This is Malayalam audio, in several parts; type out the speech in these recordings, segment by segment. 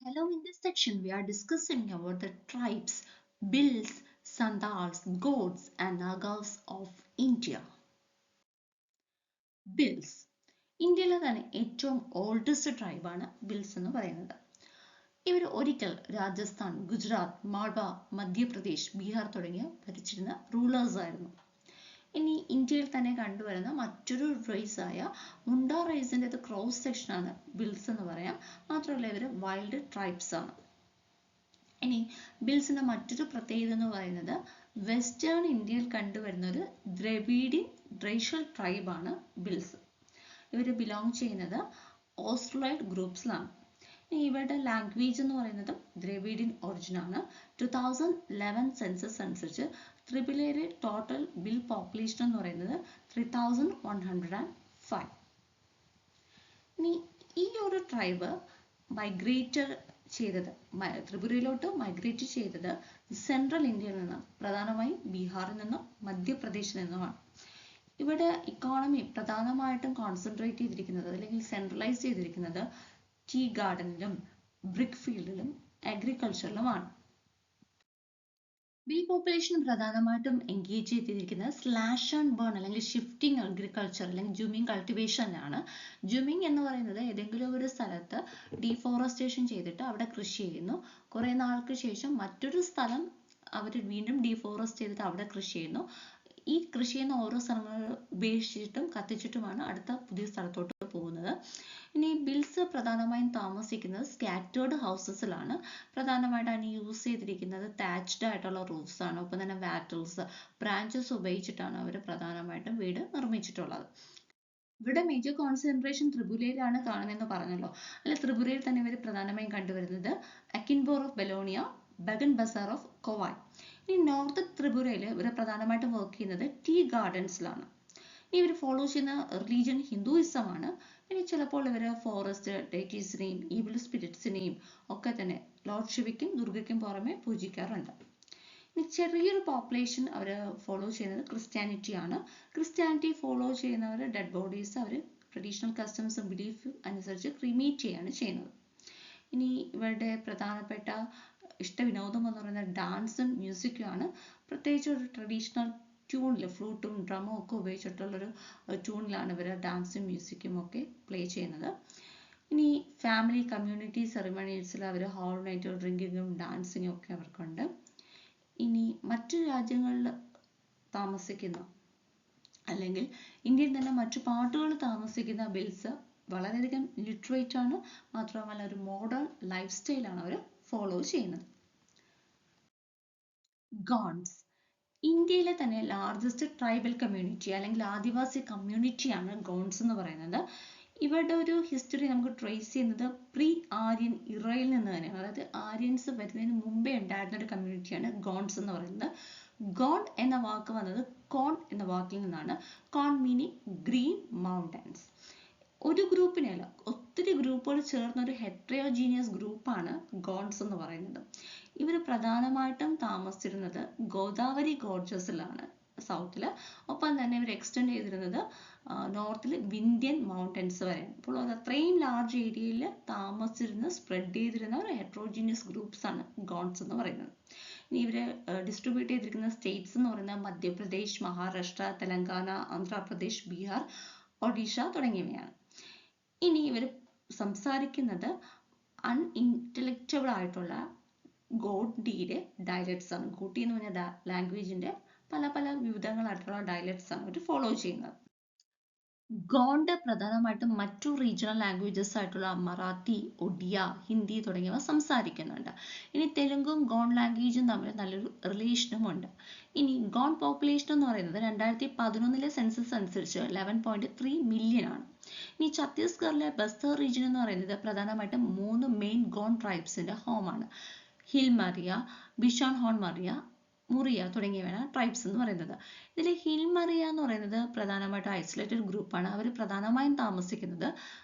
Hello, in this section we are discussing about the tribes, Bhils, Santals, Gods and Nagas of India. Bhils. ഇന്ത്യയിലെ തന്നെ ഏറ്റവും ഓൾഡസ്റ്റ് ട്രൈബാണ് ബിൽസ് എന്ന് പറയുന്നത്. ഇവർ ഒരിക്കൽ രാജസ്ഥാൻ, ഗുജറാത്ത്, മാൾവ, മധ്യപ്രദേശ്, ബീഹാർ തുടങ്ങിയ ഭരിച്ചിരുന്ന റൂളേഴ്സ് ആയിരുന്നു. ഇനി ഇന്ത്യയിൽ തന്നെ കണ്ടുവരുന്ന മറ്റൊരു റേസായ മുണ്ട റേസിൻ്റെ ക്രോസ് സെക്ഷനാണ് ബിൽസ് എന്ന് പറയാം. മാത്രമല്ല ഇവർ വൈൽഡ് ട്രൈബ്സ് ആണ്. ഇനി ബിൽസിന്റെ മറ്റൊരു പ്രത്യേകത എന്ന് പറയുന്നത് വെസ്റ്റേൺ ഇന്ത്യയിൽ കണ്ടുവരുന്ന ഒരു ദ്രവീഡിയൻ റേഷ്യൽ ട്രൈബാണ് ബിൽസ്. ഇവർ ബിലോങ് ചെയ്യുന്നത് ഓസ്ട്രലൈഡ് ഗ്രൂപ്പ്സിലാണ്. ഇവരുടെ ലാംഗ്വേജ് എന്ന് പറയുന്നത് ദ്രവീഡിയൻ ഒറിജിൻ ആണ്. 2011 സെൻസസ് അനുസരിച്ച് ത്രിപുരയിലെ ടോട്ടൽ ബിൽ പോപ്പുലേഷൻ എന്ന് പറയുന്നത് 3105. ഇനി ഈ ഒരു ട്രൈബ് മൈഗ്രേറ്റഡ് ചെയ്തത് ത്രിപുരയിലോട്ട് മൈഗ്രേറ്റ് ചെയ്തത് സെൻട്രൽ ഇന്ത്യയിൽ നിന്നാണ്. പ്രധാനമായും ബീഹാറിൽ നിന്നും മധ്യപ്രദേശിൽ നിന്നുമാണ്. ഇവിടെ ഇക്കോണമി പ്രധാനമായിട്ടും കോൺസെൻട്രേറ്റ് ചെയ്തിരിക്കുന്നത് അല്ലെങ്കിൽ സെൻട്രലൈസ് ചെയ്തിരിക്കുന്നത് ടീ ഗാർഡനിലും ബ്രിക്ക് ഫീൽഡിലും അഗ്രികൾച്ചറിലുമാണ്. ബീ പോപ്പുലേഷൻ പ്രധാനമായിട്ടും എൻഗേജ് ചെയ്തിരിക്കുന്നത് സ്ലാഷ് ആൻഡ് ബേൺ അല്ലെങ്കിൽ ഷിഫ്റ്റിംഗ് അഗ്രികൾച്ചർ അല്ലെങ്കിൽ ജുമിങ് കൾട്ടിവേഷനിലാണ്. ജുമിങ് എന്ന് പറയുന്നത് ഏതെങ്കിലും ഒരു സ്ഥലത്ത് ഡീഫോറസ്റ്റേഷൻ ചെയ്തിട്ട് അവിടെ കൃഷി ചെയ്യുന്നു. കുറെ നാൾക്ക് ശേഷം മറ്റൊരു സ്ഥലം അവർ വീണ്ടും ഡീഫോറസ്റ്റ് ചെയ്തിട്ട് അവിടെ കൃഷി ചെയ്യുന്നു. ഈ കൃഷി ചെയ്യുന്ന ഓരോ സ്ഥലങ്ങൾ ഉപേക്ഷിച്ചിട്ടും കത്തിച്ചിട്ടുമാണ് അടുത്ത പുതിയ സ്ഥലത്തോട്ട് പോകുന്നത്. ഇനി ബിൽസ് പ്രധാനമായും താമസിക്കുന്നത് സ്കാറ്റേർഡ് ഹൗസസിലാണ്. പ്രധാനമായിട്ട് അതിന് യൂസ് ചെയ്തിരിക്കുന്നത് താച്ച്ഡ് ആയിട്ടുള്ള റൂഫ്സ് ആണ്. ഒപ്പം തന്നെ വാറ്റൽസ്, ബ്രാഞ്ചസ് ഉപയോഗിച്ചിട്ടാണ് അവർ പ്രധാനമായിട്ടും വീട് നിർമ്മിച്ചിട്ടുള്ളത്. ഇവിടെ മേജർ കോൺസെൻട്രേഷൻ ത്രിപുരയിലാണ് കാണുന്നതെന്ന് പറഞ്ഞല്ലോ. അല്ല, ത്രിപുരയിൽ തന്നെ ഇവർ പ്രധാനമായും കണ്ടുവരുന്നത് അക്കിൻബോർ ഓഫ് ബെലോണിയ, ബഗൻ ബസാർ ഓഫ് കൊവായ്. ഇനി നോർത്ത് ത്രിപുരയിൽ ഇവർ പ്രധാനമായിട്ടും വർക്ക് ചെയ്യുന്നത് ടീ ഗാർഡൻസിലാണ്. ഇനി ഇവർ ഫോളോ ചെയ്യുന്ന റിലീജിയൻ ഹിന്ദുയിസം ആണ്. ഇനി ചിലപ്പോൾ ഇവർ ഫോറസ്റ്റ് ഡെയിറ്റീസിനെയും ഈവിൾ സ്പിരിറ്റ്സിനെയും ഒക്കെ തന്നെ ലോർഡ് ശിവയ്ക്കും ദുർഗയ്ക്കും പുറമെ പൂജിക്കാറുണ്ട്. ഇനി ചെറിയൊരു പോപ്പുലേഷൻ അവർ ഫോളോ ചെയ്യുന്നത് ക്രിസ്ത്യാനിറ്റി ആണ്. ക്രിസ്ത്യാനിറ്റി ഫോളോ ചെയ്യുന്നവർ ഡെഡ് ബോഡീസ് അവർ ട്രഡീഷണൽ കസ്റ്റംസും ബിലീഫ് അനുസരിച്ച് ക്രിമേറ്റ് ചെയ്യാണ് ചെയ്യുന്നത്. ഇനി ഇവരുടെ പ്രധാനപ്പെട്ട ഇഷ്ടവിനോദം എന്ന് പറയുന്നത് ഡാൻസും മ്യൂസിക്കും ആണ്. പ്രത്യേകിച്ച് ഒരു ട്രഡീഷണൽ ട്യൂണിൽ ഫ്ലൂട്ടും ഡ്രമ്മും ഒക്കെ ഉപയോഗിച്ചിട്ടുള്ളൊരു ട്യൂണിലാണ് ഇവർ ഡാൻസും മ്യൂസിക്കും ഒക്കെ പ്ലേ ചെയ്യുന്നത്. ഇനി ഫാമിലി കമ്മ്യൂണിറ്റി സെറിമണീസിൽ അവർ ഹോൾ നൈറ്റ് ഡ്രിങ്കിങ്ങും ഡാൻസിങ്ങും ഒക്കെ അവർക്കുണ്ട്. ഇനി മറ്റു രാജ്യങ്ങളിൽ താമസിക്കുന്ന അല്ലെങ്കിൽ ഇന്ത്യയിൽ തന്നെ മറ്റു പാർട്ടുകളിൽ താമസിക്കുന്ന ബിൽസ് വളരെയധികം ലിറ്ററേറ്റ് ആണ്. മാത്രമല്ല ഒരു മോഡേൺ ലൈഫ് സ്റ്റൈലാണ് അവർ ഫോളോ ചെയ്യുന്നത്. ഗോൺസ് ഇന്ത്യയിലെ തന്നെ ലാർജസ്റ്റ് ട്രൈബൽ കമ്മ്യൂണിറ്റി അല്ലെങ്കിൽ ആദിവാസി കമ്മ്യൂണിറ്റിയാണ് ഗോൺസ് എന്ന് പറയുന്നത്. ഇവരുടെ ഒരു ഹിസ്റ്ററി നമുക്ക് ട്രേസ് ചെയ്യുന്നത് പ്രീ ആര്യൻ ഇറയിൽ നിന്ന് തന്നെയാണ്. അതായത് ആര്യൻസ് വരുന്നതിന് മുമ്പേ ഉണ്ടായിരുന്ന ഒരു കമ്മ്യൂണിറ്റിയാണ് ഗോൺസ് എന്ന് പറയുന്നത്. ഗോൺ എന്ന വാക്ക് വന്നത് കോൺ എന്ന വാക്കിൽ നിന്നാണ്. കോൺ മീനിങ് ഗ്രീൻ മൗണ്ടൻസ്. ഒരു ഗ്രൂപ്പിനല്ല, ഒത്തിരി ഗ്രൂപ്പുകൾ ചേർന്ന ഒരു ഹെട്രോജീനിയസ് ഗ്രൂപ്പാണ് ഗോൺസ് എന്ന് പറയുന്നത്. ഇവർ പ്രധാനമായിട്ടും താമസിച്ചിരുന്നത് ഗോദാവരി ഗോർജസിലാണ് സൗത്തിൽ. ഒപ്പം തന്നെ ഇവർ എക്സ്റ്റെൻഡ് ചെയ്തിരുന്നത് നോർത്തിൽ വിന്ധ്യൻ മൗണ്ടൻസ് വരെയാണ്. അപ്പോൾ അത് അത്രയും ലാർജ് ഏരിയയിൽ താമസിച്ചിരുന്ന സ്പ്രെഡ് ചെയ്തിരുന്ന ഒരു ഹെട്രോജീനിയസ് ഗ്രൂപ്പ്സ് ആണ് ഗോൺസ് എന്ന് പറയുന്നത്. ഇനി ഇവര് ഡിസ്ട്രിബ്യൂട്ട് ചെയ്തിരിക്കുന്ന സ്റ്റേറ്റ്സ് എന്ന് പറയുന്നത് മധ്യപ്രദേശ്, മഹാരാഷ്ട്ര, തെലങ്കാന, ആന്ധ്രാപ്രദേശ്, ബീഹാർ, ഒഡീഷ തുടങ്ങിയവയാണ്. ഇനി ഇവർ സംസാരിക്കുന്നത് അൺഇന്റലക്റ്റബിൾ ആയിട്ടുള്ള ഗോഡിയുടെ ഡയലക്ട്സ് ആണ്. ഗോട്ടി എന്ന് പറഞ്ഞ ലാംഗ്വേജിന്റെ പല പല വിവിധങ്ങളായിട്ടുള്ള ഡയലക്ട്സ് ആണ് അവർ ഫോളോ ചെയ്യുന്നത്. ഗോണ്ട് പ്രധാനമായിട്ടും മറ്റു റീജിയണൽ ലാംഗ്വേജസ് ആയിട്ടുള്ള മറാത്തി, ഒഡിയ, ഹിന്ദി തുടങ്ങിയവ സംസാരിക്കുന്നുണ്ട്. ഇനി തെലുങ്കും ഗോൺ ലാംഗ്വേജും തമ്മിൽ നല്ലൊരു റിലേഷനും ഉണ്ട്. ഇനി ഗോൺ പോപ്പുലേഷൻ എന്ന് പറയുന്നത് 2011 സെൻസസ് അനുസരിച്ച് 11.3 മില്യൺ ആണ്. ഇനി ഛത്തീസ്ഗഡിലെ ബസ്തർ റീജിയൻ എന്ന് പറയുന്നത് പ്രധാനമായിട്ടും 3 മെയിൻ ഗോൺ ട്രൈബ്സിന്റെ ഹോമാണ്. ഹിൽമറിയ, ബിഷാൺ ഹോൺമറിയ, മുറിയ തുടങ്ങിയവയാണ് ട്രൈബ്സ് എന്ന് പറയുന്നത്. ഇതിൽ ഹിൽമറിയ എന്ന് പറയുന്നത് പ്രധാനമായിട്ടും ഐസൊലേറ്റഡ് ഗ്രൂപ്പാണ്. അവർ പ്രധാനമായും താമസിക്കുന്നത്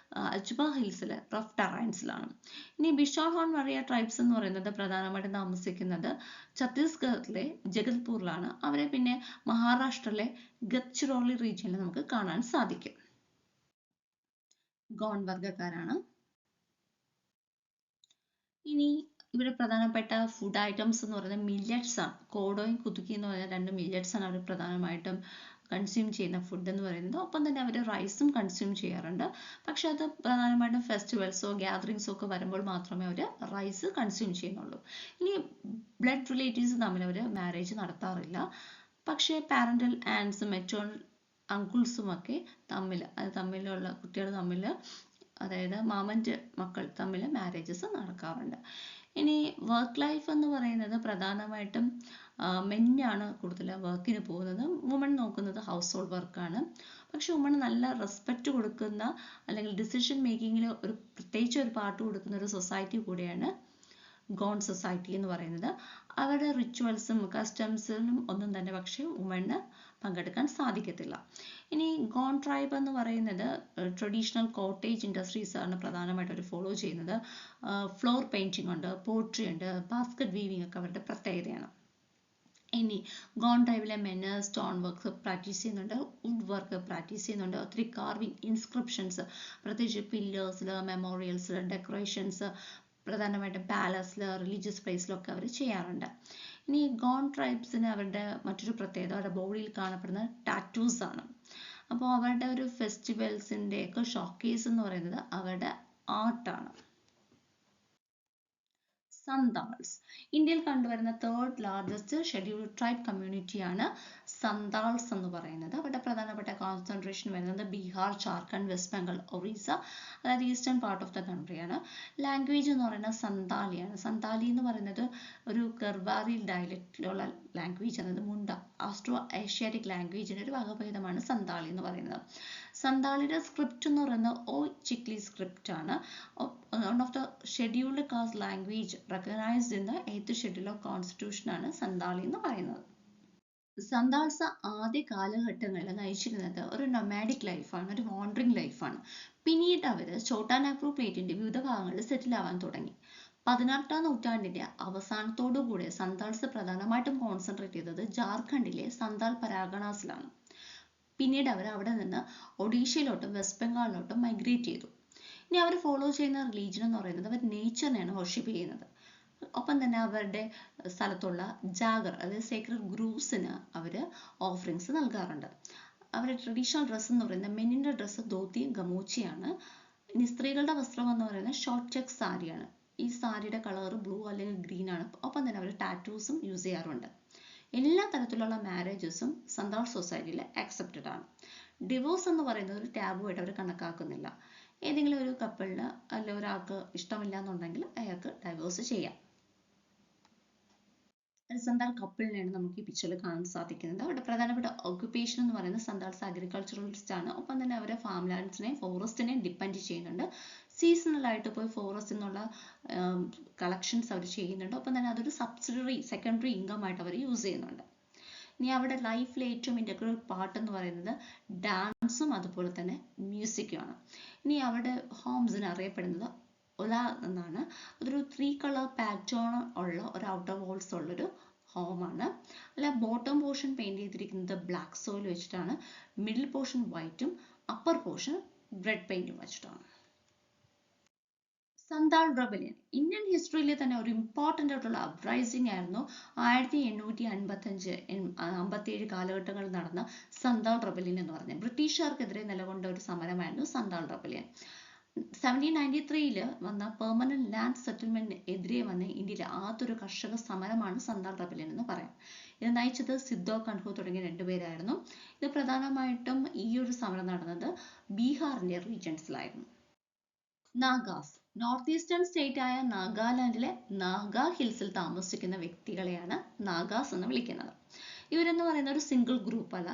അജ്ബ ഹിൽസിലെ റഫ് ടെറൈൻസിലാണ്. ഇനി ബിഷാൺ ഹോൺമറിയ ട്രൈബ്സ് എന്ന് പറയുന്നത് പ്രധാനമായിട്ടും താമസിക്കുന്നത് ഛത്തീസ്ഗഡിലെ ജഗത്പൂരിലാണ്. അവരെ പിന്നെ മഹാരാഷ്ട്രയിലെ ഗദ്ചിറോളി റീജിയനിൽ നമുക്ക് കാണാൻ സാധിക്കും. ഗോൺ വർഗ്ഗക്കാരാണ്. ഇനി ഇവിടെ പ്രധാനപ്പെട്ട ഫുഡ് ഐറ്റംസ് എന്ന് പറയുന്നത് മില്ലറ്റ്സ് ആണ്. കോഡോയും കുതുക്കി എന്ന് പറയുന്ന രണ്ട് മില്ലറ്റ്സ് ആണ് അവർ പ്രധാനമായിട്ടും കൺസ്യൂം ചെയ്യുന്ന ഫുഡ് എന്ന് പറയുന്നത്. ഒപ്പം തന്നെ അവർ റൈസും കൺസ്യൂം ചെയ്യാറുണ്ട്. പക്ഷെ അത് പ്രധാനമായിട്ടും ഫെസ്റ്റിവൽസോ ഗ്യാതറിങ്സോ ഒക്കെ വരുമ്പോൾ മാത്രമേ അവർ റൈസ് കൺസ്യൂം ചെയ്യുന്നുള്ളൂ. ഇനി ബ്ലഡ് റിലേറ്റീവ്സ് തമ്മിൽ അവർ മാരേജ് നടത്താറില്ല. പക്ഷേ പാരന്റൽ ആൻഡ്സും മെറ്റേണൽ അങ്കിൾസും ഒക്കെ തമ്മിലുള്ള കുട്ടികൾ തമ്മിൽ, അതായത് മാമൻ്റെ മക്കൾ തമ്മിൽ മാരേജസ് നടക്കാറുണ്ട്. ഇനി വർക്ക് ലൈഫ് എന്ന് പറയുന്നത് പ്രധാനമായിട്ടും മെന്നാണ് കൂടുതൽ വർക്കിന് പോകുന്നത്. വുമൺ നോക്കുന്നത് ഹൗസ് ഹോൾഡ് വർക്കാണ്. പക്ഷെ വുമൺ നല്ല റെസ്പെക്റ്റ് കൊടുക്കുന്ന, അല്ലെങ്കിൽ ഡിസിഷൻ മേക്കിങ്ങിൽ പ്രത്യേകിച്ച് ഒരു പാർട്ട് കൊടുക്കുന്ന ഒരു സൊസൈറ്റി കൂടിയാണ് ഗോൺ സൊസൈറ്റി എന്ന് പറയുന്നത്. അവരുടെ റിച്വൽസും കസ്റ്റംസിലും ഒന്നും തന്നെ പക്ഷേ വുമണ് പങ്കെടുക്കാൻ സാധിക്കത്തില്ല. ഇനി ഗോൺ ട്രൈബ് എന്ന് പറയുന്നത് ട്രഡീഷണൽ കോട്ടേജ് ഇൻഡസ്ട്രീസ് ആണ് പ്രധാനമായിട്ട് അവർ ഫോളോ ചെയ്യുന്നത്. ഫ്ലോർ പെയിന്റിംഗ് ഉണ്ട്, പോട്രി ഉണ്ട്, ബാസ്ക്കറ്റ് വീവിംഗ് ഒക്കെ അവരുടെ പ്രത്യേകതയാണ്. ഇനി ഗോൺ ട്രൈബിലെ മെന്ന് സ്റ്റോൺ വർക്ക് പ്രാക്ടീസ് ചെയ്യുന്നുണ്ട്, വുഡ് വർക്ക് പ്രാക്ടീസ് ചെയ്യുന്നുണ്ട്, ഒത്തിരി കാർവിംഗ്, ഇൻസ്ക്രിപ്ഷൻസ്, പ്രത്യേകിച്ച് പില്ലേഴ്സിൽ, മെമ്മോറിയൽസിൽ, ഡെക്കറേഷൻസ് പ്രധാനമായിട്ടും പാലസിൽ, റിലീജിയസ് പ്ലേസിലൊക്കെ അവർ ചെയ്യാറുണ്ട്. ഇനി ഗോൺ ട്രൈബ്സിന് അവരുടെ മറ്റൊരു പ്രത്യേകത അവരുടെ ബോഡിയിൽ കാണപ്പെടുന്ന ടാറ്റൂസ് ആണ്. അപ്പോൾ അവരുടെ ഒരു ഫെസ്റ്റിവൽസിൻ്റെ ഒക്കെ ഷോക്കേസ് എന്ന് പറയുന്നത് അവരുടെ ആർട്ടാണ്. സന്താൾസ് ഇന്ത്യയിൽ കണ്ടുവരുന്ന തേർഡ് ലാർജസ്റ്റ് ഷെഡ്യൂൾഡ് ട്രൈബ് കമ്മ്യൂണിറ്റിയാണ് സന്താൾസ് എന്ന് പറയുന്നത്. അവരുടെ പ്രധാനപ്പെട്ട കോൺസെൻട്രേഷൻ വരുന്നത് ബീഹാർ, ജാർഖണ്ഡ്, വെസ്റ്റ് ബംഗാൾ, ഒറീസ, അതായത് ഈസ്റ്റേൺ പാർട്ട് ഓഫ് ദ കൺട്രിയാണ്. ലാംഗ്വേജ് എന്ന് പറയുന്നത് സന്താലിയാണ്. സന്താലി എന്ന് പറയുന്നത് ഒരു ഗർവാറി ഡയലക്റ്റിലുള്ള ലാംഗ്വേജ്, അതായത് മുണ്ട ആസ്ട്രോ ഏഷ്യാറ്റിക് ലാംഗ്വേജിൻ്റെ ഒരു വകഭേദമാണ് സന്താലി എന്ന് പറയുന്നത്. സന്താലിയുടെ സ്ക്രിപ്റ്റ് എന്ന് പറയുന്നത് ഓ ചിക്ലി സ്ക്രിപ്റ്റ് ആണ്. One of the scheduled caste language recognized in the 8th schedule of constitution ആണ് സന്താളി എന്ന് പറയുന്നത്. സന്താൾസ് ആദ്യ കാലഘട്ടങ്ങളിൽ നയിച്ചിരുന്നത് ഒരു നൊമാഡിക് ലൈഫാണ്, ഒരു വാണ്ടറിങ് ലൈഫാണ്. പിന്നീട് അവർ ചോട്ടാനാഗ്പൂർ പ്ലേറ്റിന്റെ വിവിധ ഭാഗങ്ങളിൽ സെറ്റിൽ ആവാൻ തുടങ്ങി. 18ാം നൂറ്റാണ്ടിന്റെ അവസാനത്തോടുകൂടി സന്താൾസ് പ്രധാനമായിട്ടും കോൺസെൻട്രേറ്റ് ചെയ്തത് ജാർഖണ്ഡിലെ സന്താൽ പരാഗണാസിലാണ്. പിന്നീട് അവർ അവിടെ നിന്ന് ഒഡീഷയിലോട്ടും വെസ്റ്റ് ബംഗാളിലോട്ടും മൈഗ്രേറ്റ് ചെയ്തു. ഇനി അവർ ഫോളോ ചെയ്യുന്ന റിലീജിയൻ എന്ന് പറയുന്നത് അവർ നേച്ചറിനെയാണ് വർഷിപ്പ് ചെയ്യുന്നത്. ഒപ്പം തന്നെ അവരുടെ സ്ഥലത്തുള്ള ജാഗർ, അതായത് സേക്രഡ് ഗ്രൂവ്സിന് അവർ ഓഫറിങ്സ് നൽകാറുണ്ട്. അവരുടെ ട്രഡീഷണൽ ഡ്രസ്സ് എന്ന് പറയുന്നത് മെന്നിൻ്റെ ഡ്രസ്സ് ധോത്തി ഗമൂച്ചിയാണ്. ഇനി സ്ത്രീകളുടെ വസ്ത്രം എന്ന് പറയുന്നത് ഷോർട്ട് ചെക്ക് സാരിയാണ്. ഈ സാരിയുടെ കളർ ബ്ലൂ അല്ലെങ്കിൽ ഗ്രീൻ ആണ്. ഒപ്പം തന്നെ അവർ ടാറ്റൂസും യൂസ് ചെയ്യാറുണ്ട്. എല്ലാ തരത്തിലുള്ള മാരേജസും സന്താൾ സൊസൈറ്റിയിൽ ആക്സെപ്റ്റഡ് ആണ്. ഡിവോഴ്സ് എന്ന് പറയുന്നത് ഒരു ടാബു ആയിട്ട് അവർ കണക്കാക്കുന്നില്ല. ഏതെങ്കിലും ഒരു കപ്പിളിന് അല്ല ഒരാൾക്ക് ഇഷ്ടമില്ല എന്നുണ്ടെങ്കിൽ അയാൾക്ക് ഡൈവേഴ്സ് ചെയ്യാം. സന്താൾ കപ്പിളിനെയാണ് നമുക്ക് ഈ പിക്ചറിൽ കാണാൻ സാധിക്കുന്നത്. അവരുടെ പ്രധാനപ്പെട്ട ഓക്യുപ്പേഷൻ എന്ന് പറയുന്നത് സന്താൾസ് അഗ്രികൾച്ചറലിസ്റ്റ് ആണ്. ഒപ്പം തന്നെ അവരെ ഫാം ലാൻഡ്സിനെയും ഫോറസ്റ്റിനെയും ഡിപ്പെൻഡ് ചെയ്യുന്നുണ്ട്. സീസണൽ ആയിട്ട് പോയി ഫോറസ്റ്റിൽ നിന്നുള്ള കളക്ഷൻസ് അവർ ചെയ്യുന്നുണ്ട്. ഒപ്പം തന്നെ അതൊരു സെക്കൻഡറി ഇൻകം ആയിട്ട് അവർ യൂസ് ചെയ്യുന്നുണ്ട്. ഇനി അവരുടെ ലൈഫിലെ ഏറ്റവും ഇൻറ്റഗ്രൽ പാർട്ട് എന്ന് പറയുന്നത് ഡാൻസും അതുപോലെ തന്നെ മ്യൂസിക്കുമാണ്. ഇനി അവരുടെ ഹോംസിന് അറിയപ്പെടുന്നത് ഒല എന്നാണ്. അതൊരു 3 കളർ പാറ്റേൺ ഉള്ള ഒരു ഔട്ടർ വാൾസ് ഉള്ളൊരു ഹോമാണ്. അല്ല ബോട്ടം പോർഷൻ പെയിന്റ് ചെയ്തിരിക്കുന്നത് ബ്ലാക്ക് സോയിൽ വെച്ചിട്ടാണ്. മിഡിൽ പോർഷൻ വൈറ്റും അപ്പർ പോർഷൻ റെഡ് പെയിന്റും വെച്ചിട്ടാണ്. സന്താൾ റെബലിയൻ ഇന്ത്യൻ ഹിസ്റ്ററിയിലെ തന്നെ ഒരു ഇമ്പോർട്ടൻ്റ് ആയിട്ടുള്ള അപ്രൈസിംഗ് ആയിരുന്നു 1855-57 കാലഘട്ടങ്ങളിൽ നടന്ന സന്താൾ റെബലിയൻ എന്ന് പറഞ്ഞത്. ബ്രിട്ടീഷുകാർക്കെതിരെ നിലകൊണ്ട ഒരു സമരമായിരുന്നു സന്താൾ റെബലിയൻ. 1793 വന്ന പെർമനന്റ് ലാൻഡ് സെറ്റിൽമെന്റിന് എതിരെ വന്ന ഇന്ത്യയിലെ ആദ്യ ഒരു കർഷക സമരമാണ് സന്താൾ റെബലിയൻ എന്ന് പറയാം. ഇത് നയിച്ചത് സിദ്ധോ കൻഹു തുടങ്ങിയ രണ്ടുപേരായിരുന്നു. ഇത് പ്രധാനമായിട്ടും ഈ ഒരു സമരം നടന്നത് ബീഹാറിന്റെ റീജൻസിലായിരുന്നു. നാഗാസ് നോർത്ത് ഈസ്റ്റേൺ സ്റ്റേറ്റ് ആയ നാഗാലാൻഡിലെ നാഗാ ഹിൽസിൽ താമസിക്കുന്ന വ്യക്തികളെയാണ് നാഗാസ് എന്ന് വിളിക്കുന്നത്. ഇവരെന്ന് പറയുന്ന ഒരു സിംഗിൾ ഗ്രൂപ്പ് അല്ല,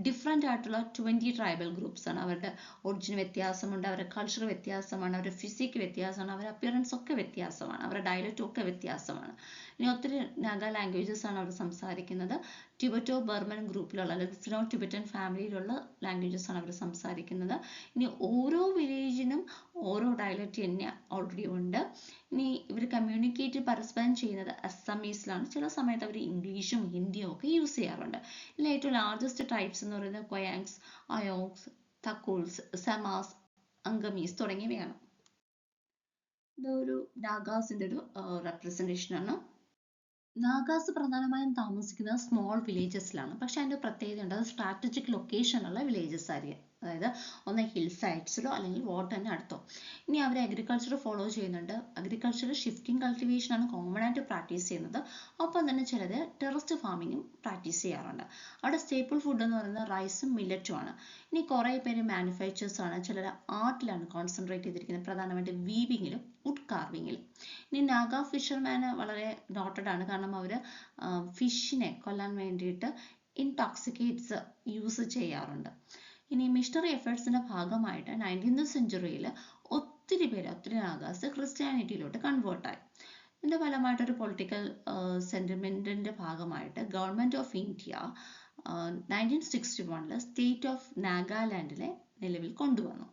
ഡിഫറെൻ്റ് ആയിട്ടുള്ള 20 ട്രൈബൽ ഗ്രൂപ്പ്സ് ആണ്. അവരുടെ ഒറിജിൻ വ്യത്യാസമുണ്ട്, അവരുടെ കൾച്ചർ വ്യത്യാസമാണ്, അവരുടെ ഫിസിക് വ്യത്യാസമാണ്, അവരുടെ അപ്പിയറൻസ് ഒക്കെ വ്യത്യാസമാണ്, അവരുടെ ഡയലക്റ്റും ഒക്കെ വ്യത്യാസമാണ്. ഇനി ഒത്തിരി നാഗ ലാംഗ്വേജസ് ആണ് അവർ സംസാരിക്കുന്നത്. ടിബറ്റോ ബർമൻ ഗ്രൂപ്പിലുള്ള അല്ലെങ്കിൽ സിനോ ടിബറ്റൻ ഫാമിലിയിലുള്ള ലാംഗ്വേജസ് ആണ് അവർ സംസാരിക്കുന്നത്. ഇനി ഓരോ വില്ലേജിനും ഓരോ ഡയലക്റ്റ് തന്നെ ഓൾറെഡി ഉണ്ട്. ഇനി ഇവർ കമ്മ്യൂണിക്കേറ്റ് പരസ്പരം ചെയ്യുന്നത് അസമീസിലാണ്. ചില സമയത്ത് അവർ ഇംഗ്ലീഷും ഹിന്ദിയും ഒക്കെ യൂസ് ചെയ്യാറുണ്ട്. ഇതിൽ ഏറ്റവും ലാർജസ്റ്റ് ടൈപ്സ് എന്ന് പറയുന്നത് കൊയാങ്സ്, അയോങ്സ്, തക്കൂൾസ്, സമാസ്, അങ്കമീസ് തുടങ്ങിയവയാണ്. ഇതൊരു നാഗാസിന്റെ ഒരു റെപ്രസെന്റേഷൻ ആണ്. നാഗാസ് പ്രധാനമായും താമസിക്കുന്നത് സ്മോൾ വില്ലേജസിലാണ്. പക്ഷെ അതിൻ്റെ പ്രത്യേകത ഉണ്ട്, അത് സ്ട്രാറ്റജിക് ലൊക്കേഷനുള്ള വില്ലേജസ് ആയിരിക്കും. അതായത് ഒന്ന് ഹിൽ സൈഡ്സിലോ അല്ലെങ്കിൽ വാട്ടറിന് അടുത്തോ. ഇനി അവർ അഗ്രികൾച്ചർ ഫോളോ ചെയ്യുന്നുണ്ട്. അഗ്രികൾച്ചർ ഷിഫ്റ്റിംഗ് കൾട്ടിവേഷൻ ആണ് കോമൺ ആയിട്ട് പ്രാക്ടീസ് ചെയ്യുന്നത്. ഒപ്പം തന്നെ ചിലത് ടെറസ്റ്റ് ഫാമിങ്ങും പ്രാക്ടീസ് ചെയ്യാറുണ്ട്. അവിടെ സ്റ്റേപ്പിൾ ഫുഡ് എന്ന് പറയുന്നത് റൈസും മില്ലറ്റും ആണ്. ഇനി കുറേ പേര് മാനുഫാക്ചേഴ്സ് ആണ്, ചിലർ ആർട്ടിലാണ് കോൺസെൻട്രേറ്റ് ചെയ്തിരിക്കുന്നത്, പ്രധാനമായിട്ട് വീവിങ്ങിലും വുഡ് കാർവിങ്ങിലും. ഇനി നാഗ ഫിഷർമാൻ വളരെ നോട്ടഡ് ആണ്, കാരണം അവർ ഫിഷിനെ കൊല്ലാൻ വേണ്ടിയിട്ട് ഇൻടോക്സിക്കേറ്റ്സ് യൂസ് ചെയ്യാറുണ്ട്. ഇനി മിഷണറി എഫേർട്സിന്റെ ഭാഗമായിട്ട് 19th സെഞ്ചുറിയിൽ ഒത്തിരി നാഗാസ് ക്രിസ്ത്യാനിറ്റിയിലോട്ട് കൺവേർട്ടായി. ഇതിന്റെ ഫലമായിട്ടൊരു പൊളിറ്റിക്കൽ സെന്റിമെന്റിന്റെ ഭാഗമായിട്ട് government of India 1961 state of നാഗാലാൻഡിനെ നിലവിൽ കൊണ്ടുവന്നു.